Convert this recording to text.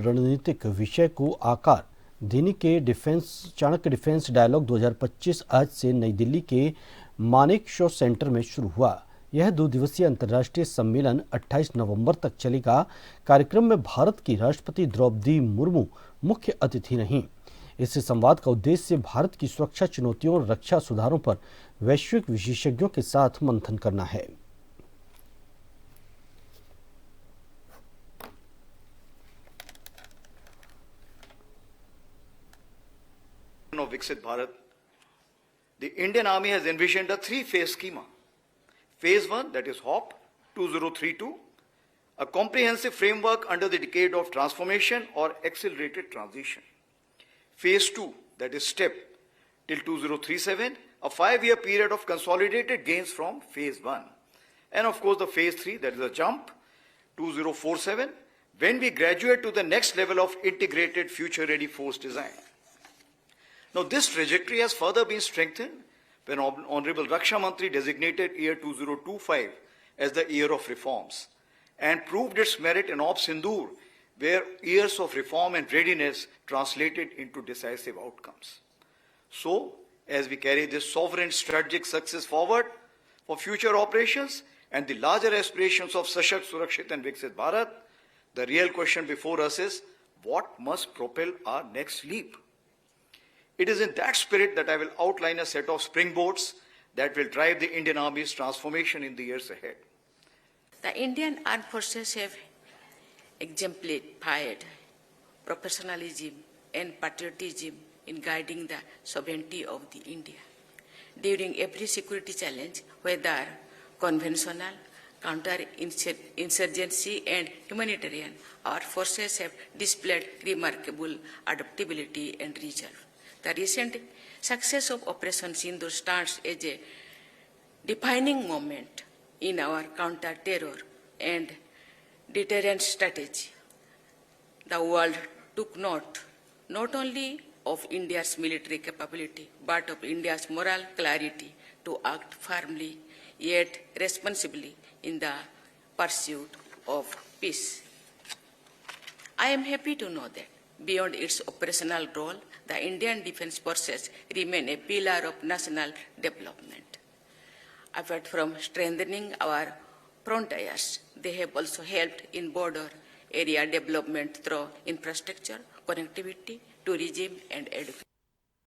रणनीतिक विषय को आकार देने के चाणक्य डिफेंस डायलॉग 2025 आज से नई दिल्ली के मानेकशॉ सेंटर में शुरू हुआ। यह 2 दिवसीय अंतर्राष्ट्रीय सम्मेलन 28 नवंबर तक चलेगा। कार्यक्रम में भारत की राष्ट्रपति द्रौपदी मुर्मू मुख्य अतिथि रहीं। इस संवाद का उद्देश्य भारत की सुरक्षा चुनौतियों और रक्षा सुधारों पर वैश्विक विशेषज्ञों के साथ मंथन करना है। Of Viksit Bharat, the Indian Army has envisioned a 3-phase schema. Phase 1, that is HOP 2032, a comprehensive framework under the decade of transformation or accelerated transition. Phase 2, that is STEP till 2037, a 5-year period of consolidated gains from Phase 1. And of course the Phase 3, that is a jump, 2047, when we graduate to the next level of integrated future-ready force design. Now, this trajectory has further been strengthened when Honorable Raksha Mantri designated year 2025 as the year of reforms and proved its merit in Op Sindoor, where years of reform and readiness translated into decisive outcomes. So, as we carry this sovereign strategic success forward for future operations and the larger aspirations of Sashakt, Surakshit and Viksit Bharat, the real question before us is, what must propel our next leap? It is in that spirit that I will outline a set of springboards that will drive the Indian Army's transformation in the years ahead. The Indian Armed Forces have exemplified professionalism and patriotism in guiding the sovereignty of the India. During every security challenge, whether conventional, counter-insurgency and humanitarian, our forces have displayed remarkable adaptability and resolve. The recent success of Operation Sindoor stands as a defining moment in our counter-terror and deterrence strategy. The world took note not only of India's military capability, but of India's moral clarity to act firmly yet responsibly in the pursuit of peace. I am happy to know that beyond its operational role, the Indian Defence Forces remain a pillar of national development. Apart from strengthening our frontiers, they have also helped in border area development through infrastructure, connectivity, tourism, and education.